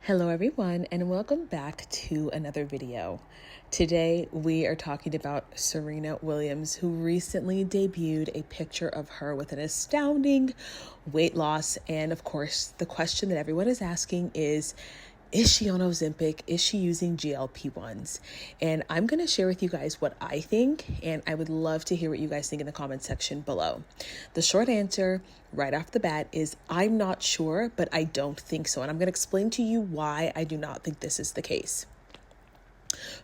Hello everyone, and welcome back to another video. Today we are talking about Serena Williams, who recently debuted a picture of her with an astounding weight loss. And of course, the question that everyone is asking is she on Ozempic? Is she using GLP-1s? And I'm going to share with you guys what I think, and I would love to hear what you guys think in the comment section below. The short answer right off the bat is I'm not sure, but I don't think so. And I'm going to explain to you why I do not think this is the case.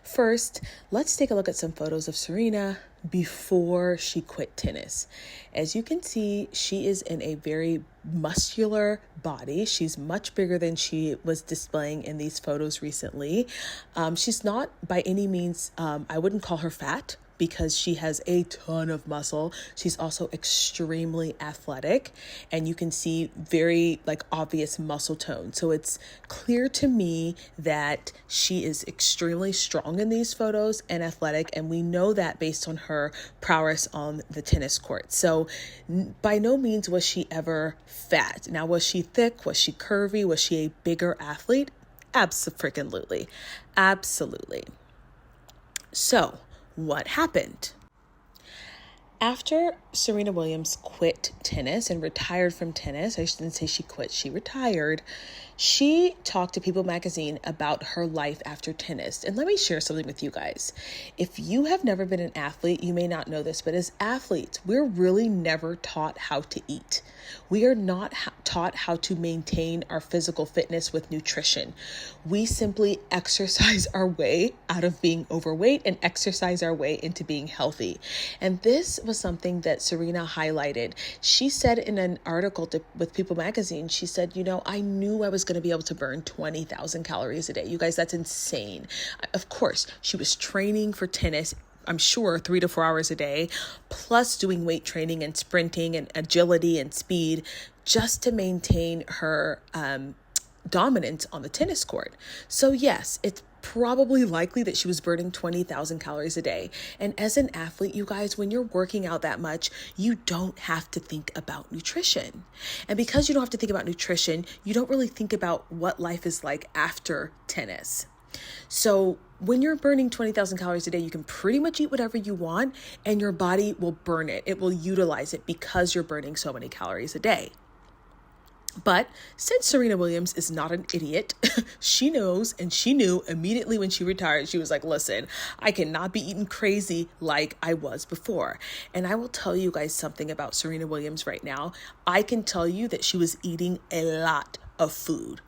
First, let's take a look at some photos of Serena before she quit tennis. As you can see, she is in a very muscular body. She's much bigger than she was displaying in these photos recently. She's not by any means, I wouldn't call her fat, because she has a ton of muscle. She's also extremely athletic, and you can see very obvious muscle tone. So it's clear to me that she is extremely strong in these photos and athletic, and we know that based on her prowess on the tennis court. So by no means was she ever fat. Now, was she thick? Was she curvy? Was she a bigger athlete? Absolutely. So what happened? After Serena Williams quit tennis and retired from tennis, I shouldn't say she quit, she retired, she talked to People magazine about her life after tennis. And let me share something with you guys. If you have never been an athlete, you may not know this, but as athletes, we're really never taught how to eat. We are not taught how to maintain our physical fitness with nutrition. We simply exercise our way out of being overweight and exercise our way into being healthy. And this was something that Serena highlighted. She said in an article with People magazine, she said, I knew I was going to be able to burn 20,000 calories a day. You guys, that's insane. Of course, she was training for tennis, I'm sure 3 to 4 hours a day, plus doing weight training and sprinting and agility and speed just to maintain her dominance on the tennis court. So yes, it's probably likely that she was burning 20,000 calories a day. And as an athlete, you guys, when you're working out that much, you don't have to think about nutrition. And because you don't have to think about nutrition, you don't really think about what life is like after tennis. So when you're burning 20,000 calories a day, you can pretty much eat whatever you want and your body will burn it. It will utilize it because you're burning so many calories a day. But since Serena Williams is not an idiot, she knows, and she knew immediately when she retired, she was like, listen, I cannot be eating crazy like I was before. And I will tell you guys something about Serena Williams right now. I can tell you that she was eating a lot of food.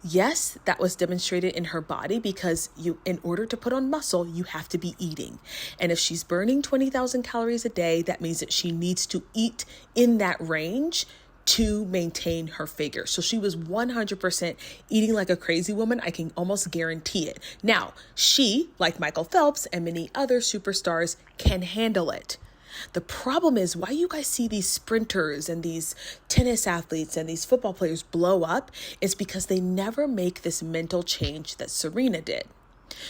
Yes, that was demonstrated in her body because in order to put on muscle, you have to be eating. And if she's burning 20,000 calories a day, that means that she needs to eat in that range to maintain her figure. So she was 100% eating like a crazy woman. I can almost guarantee it. Now, she, like Michael Phelps and many other superstars, can handle it. The problem is why you guys see these sprinters and these tennis athletes and these football players blow up is because they never make this mental change that Serena did.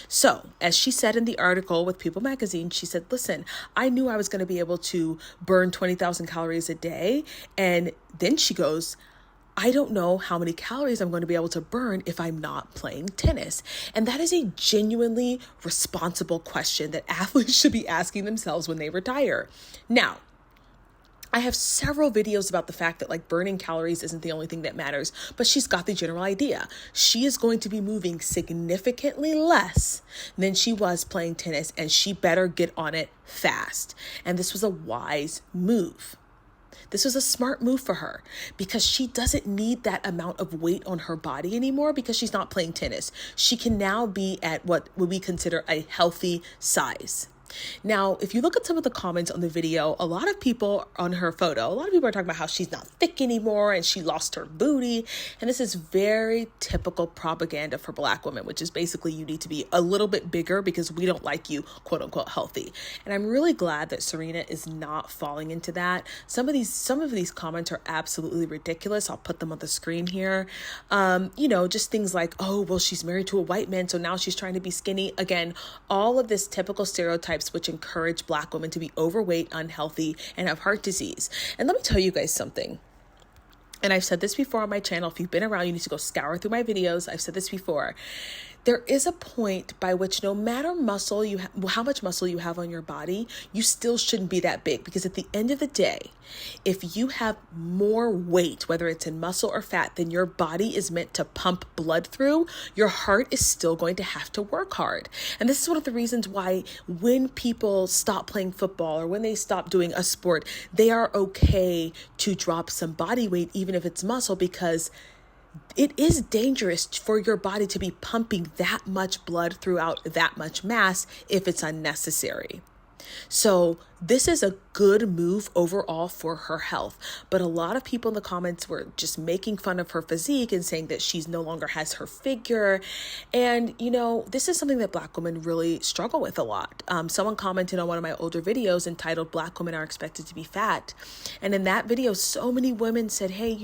So, as she said in the article with People magazine, she said, listen, I knew I was going to be able to burn 20,000 calories a day. And then she goes, I don't know how many calories I'm going to be able to burn if I'm not playing tennis. And that is a genuinely responsible question that athletes should be asking themselves when they retire. Now, I have several videos about the fact that burning calories isn't the only thing that matters, but she's got the general idea. She is going to be moving significantly less than she was playing tennis, and she better get on it fast. And this was a wise move. This was a smart move for her because she doesn't need that amount of weight on her body anymore because she's not playing tennis. She can now be at what we consider a healthy size. Now, if you look at some of the comments on the video, a lot of people on her photo, a lot of people are talking about how she's not thick anymore and she lost her booty. And this is very typical propaganda for Black women, which is basically you need to be a little bit bigger because we don't like you, quote unquote, healthy. And I'm really glad that Serena is not falling into that. Some of these comments are absolutely ridiculous. I'll put them on the screen here. Just things like, oh, well, she's married to a white man, so now she's trying to be skinny. Again, all of this typical stereotypes which encourage Black women to be overweight, unhealthy, and have heart disease. And let me tell you guys something. And I've said this before on my channel. If you've been around, you need to go scour through my videos. I've said this before. There is a point by which no matter muscle how much muscle you have on your body, you still shouldn't be that big, because at the end of the day, if you have more weight, whether it's in muscle or fat, than your body is meant to pump blood through, your heart is still going to have to work hard. And this is one of the reasons why when people stop playing football or when they stop doing a sport, they are okay to drop some body weight, even if it's muscle, because it is dangerous for your body to be pumping that much blood throughout that much mass if it's unnecessary. So this is a good move overall for her health. But a lot of people in the comments were just making fun of her physique and saying that she's no longer has her figure. And, this is something that Black women really struggle with a lot. Someone commented on one of my older videos entitled "Black Women Are Expected to Be Fat." And in that video, so many women said, hey,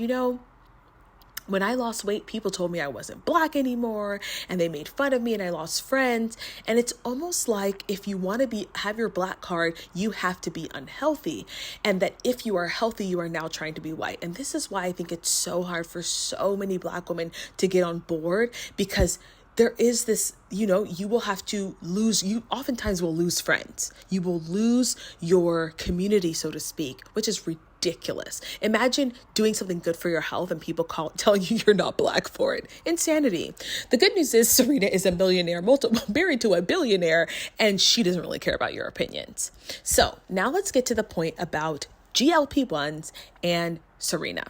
when I lost weight, people told me I wasn't Black anymore, and they made fun of me, and I lost friends. And it's almost like if you want to have your Black card, you have to be unhealthy. And that if you are healthy, you are now trying to be white. And this is why I think it's so hard for so many Black women to get on board, because there is this, you will have to you oftentimes will lose friends. You will lose your community, so to speak, which is ridiculous. Imagine doing something good for your health and people tell you you're not Black for it. Insanity. The good news is Serena is a millionaire, married to a billionaire, and she doesn't really care about your opinions. So now let's get to the point about GLP-1s and Serena.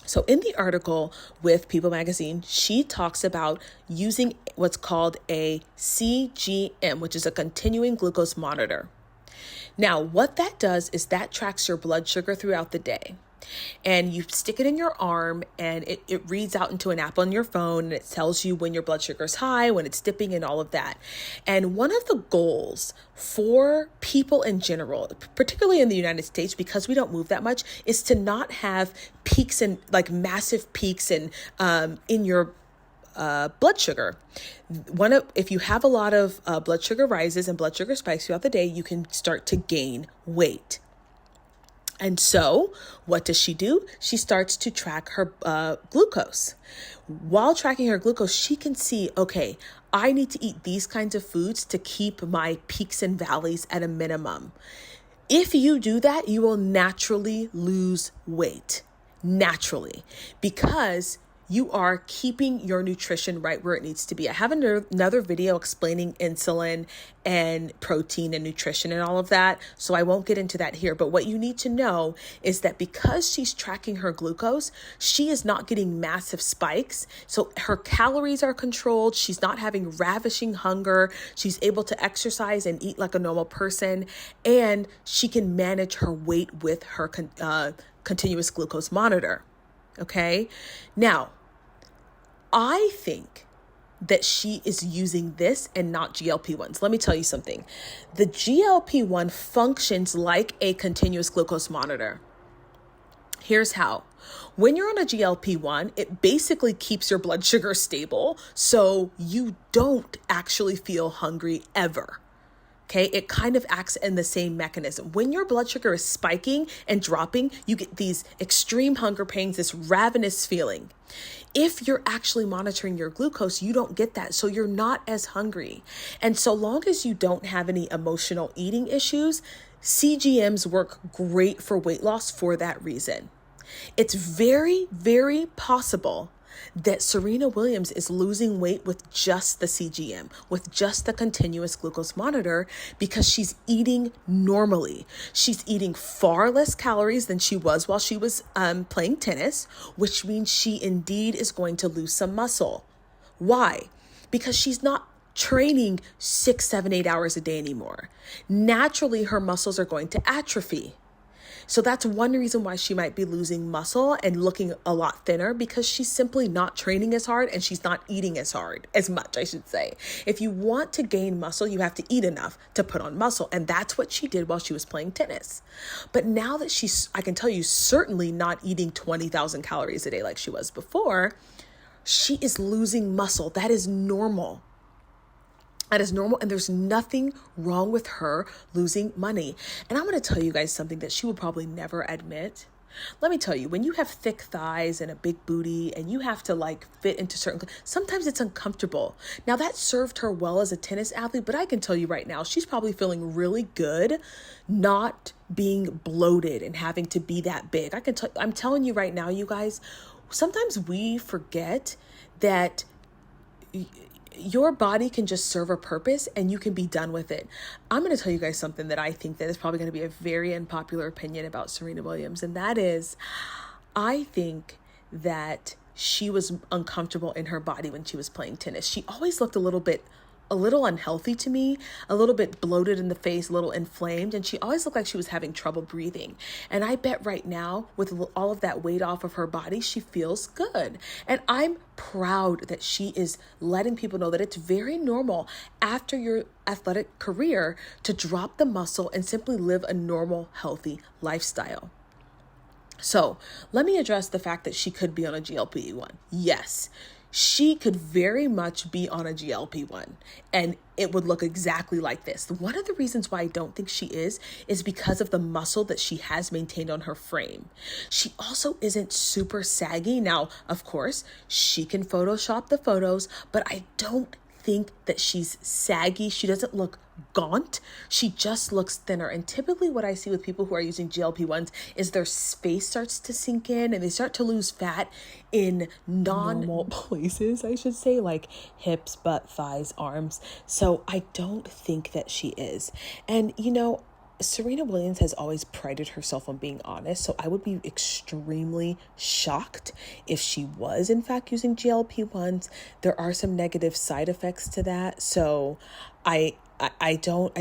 So in the article with People Magazine, she talks about using what's called a CGM, which is a continuing glucose monitor. Now, what that does is that tracks your blood sugar throughout the day. And you stick it in your arm, and it reads out into an app on your phone, and it tells you when your blood sugar is high, when it's dipping, and all of that. And one of the goals for people in general, particularly in the United States, because we don't move that much, is to not have peaks and massive peaks in your blood sugar. If you have a lot of blood sugar rises and blood sugar spikes throughout the day, you can start to gain weight. And so what does she do? She starts to track her glucose. While tracking her glucose, she can see, okay, I need to eat these kinds of foods to keep my peaks and valleys at a minimum. If you do that, you will naturally lose weight. Naturally. Because you are keeping your nutrition right where it needs to be. I have another video explaining insulin and protein and nutrition and all of that, so I won't get into that here. But what you need to know is that because she's tracking her glucose, she is not getting massive spikes. So her calories are controlled. She's not having ravishing hunger. She's able to exercise and eat like a normal person, and she can manage her weight with her continuous glucose monitor. Okay. Now, I think that she is using this and not GLP-1s. Let me tell you something. The GLP-1 functions like a continuous glucose monitor. Here's how. When you're on a GLP-1, it basically keeps your blood sugar stable, so you don't actually feel hungry ever. Okay, it kind of acts in the same mechanism. When your blood sugar is spiking and dropping, you get these extreme hunger pains, this ravenous feeling. If you're actually monitoring your glucose, you don't get that. So you're not as hungry. And so long as you don't have any emotional eating issues, CGMs work great for weight loss for that reason. It's very, very possible that Serena Williams is losing weight with just the CGM, with just the continuous glucose monitor, because she's eating normally. She's eating far less calories than she was while she was playing tennis, which means she indeed is going to lose some muscle. Why? Because she's not training 6, 7, 8 hours a day anymore. Naturally, her muscles are going to atrophy. So that's one reason why she might be losing muscle and looking a lot thinner, because she's simply not training as hard and she's not eating as much, I should say. If you want to gain muscle, you have to eat enough to put on muscle. And that's what she did while she was playing tennis. But now that I can tell you, certainly not eating 20,000 calories a day like she was before, she is losing muscle. That is normal. That is normal, and there's nothing wrong with her losing money. And I'm going to tell you guys something that she would probably never admit. Let me tell you, when you have thick thighs and a big booty and you have to like fit into certain, sometimes it's uncomfortable. Now that served her well as a tennis athlete, but I can tell you right now, she's probably feeling really good not being bloated and having to be that big. I'm telling you right now, you guys, sometimes we forget that your body can just serve a purpose and you can be done with it. I'm going to tell you guys something that I think that is probably going to be a very unpopular opinion about Serena Williams. And that is, I think that she was uncomfortable in her body when she was playing tennis. She always looked a little unhealthy to me, a little bit bloated in the face, a little inflamed, and she always looked like she was having trouble breathing. And I bet right now, with all of that weight off of her body, she feels good. And I'm proud that she is letting people know that it's very normal after your athletic career to drop the muscle and simply live a normal, healthy lifestyle. So let me address the fact that she could be on a GLP-1. Yes, she could very much be on a GLP-1 and it would look exactly like this. One of the reasons why I don't think she is because of the muscle that she has maintained on her frame. She also isn't super saggy. Now, of course, she can Photoshop the photos, but I don't think that she's saggy. She doesn't look gaunt. She just looks thinner. And typically what I see with people who are using GLP-1s is their face starts to sink in and they start to lose fat in normal places, I should say, like hips, butt, thighs, arms. So I don't think that she is. And Serena Williams has always prided herself on being honest, so I would be extremely shocked if she was in fact using GLP-1s. There are some negative side effects to that, so I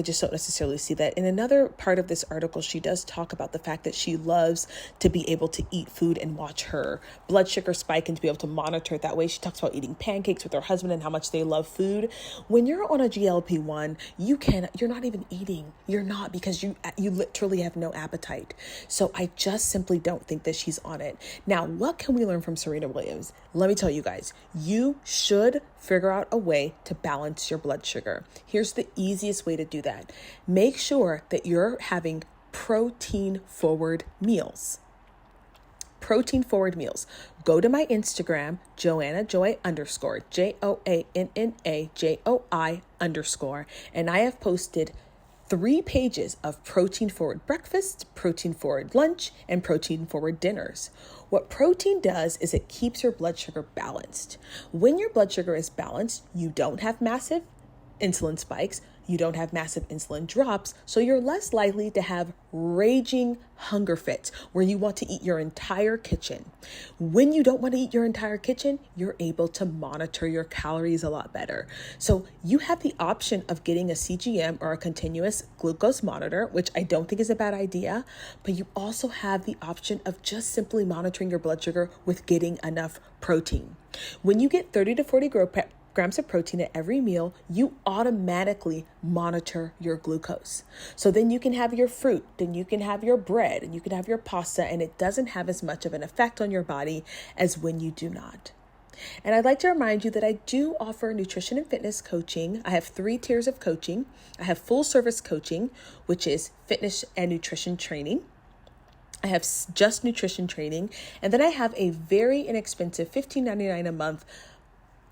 just don't necessarily see that. In another part of this article, she does talk about the fact that she loves to be able to eat food and watch her blood sugar spike and to be able to monitor it that way. She talks about eating pancakes with her husband and how much they love food. When you're on a GLP-1, you're not even eating. You're not, because you literally have no appetite. So I just simply don't think that she's on it. Now, what can we learn from Serena Williams? Let me tell you guys, you should figure out a way to balance your blood sugar. Here's the easiest way to do that. Make sure that you're having protein-forward meals. Protein-forward meals. Go to my Instagram, JoannaJoy_, JoannaJoi_, and I have posted 3 pages of protein-forward breakfast, protein-forward lunch, and protein-forward dinners. What protein does is it keeps your blood sugar balanced. When your blood sugar is balanced, you don't have massive insulin spikes, you don't have massive insulin drops, so you're less likely to have raging hunger fits where you want to eat your entire kitchen. When you don't want to eat your entire kitchen, you're able to monitor your calories a lot better. So you have the option of getting a CGM or a continuous glucose monitor, which I don't think is a bad idea, but you also have the option of just simply monitoring your blood sugar with getting enough protein. When you get 30 to 40 grams of protein at every meal, you automatically monitor your glucose. So then you can have your fruit, then you can have your bread, and you can have your pasta, and it doesn't have as much of an effect on your body as when you do not. And I'd like to remind you that I do offer nutrition and fitness coaching. I have 3 tiers of coaching. I have full service coaching, which is fitness and nutrition training. I have just nutrition training. And then I have a very inexpensive $15.99 a month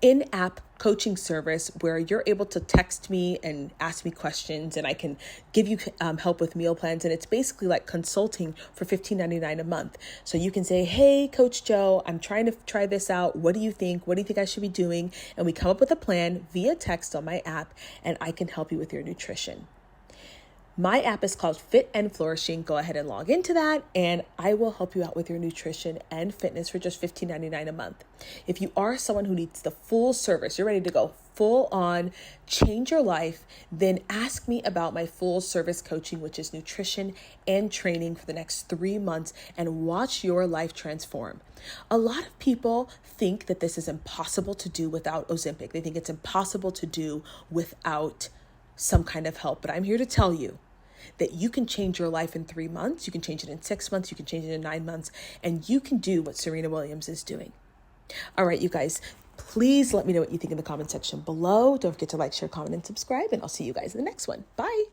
in-app coaching service where you're able to text me and ask me questions, and I can give you help with meal plans. And it's basically like consulting for $15.99 a month. So you can say, hey, Coach Joe, I'm trying to try this out. What do you think? What do you think I should be doing? And we come up with a plan via text on my app, and I can help you with your nutrition. My app is called Fit and Flourishing. Go ahead and log into that, and I will help you out with your nutrition and fitness for just $15.99 a month. If you are someone who needs the full service, you're ready to go full on, change your life, then ask me about my full service coaching, which is nutrition and training for the next 3 months, and watch your life transform. A lot of people think that this is impossible to do without Ozempic. They think it's impossible to do without some kind of help, but I'm here to tell you that you can change your life in 3 months, you can change it in 6 months, you can change it in 9 months, and you can do what Serena Williams is doing. All right, you guys, please let me know what you think in the comment section below. Don't forget to like, share, comment, and subscribe, and I'll see you guys in the next one. Bye.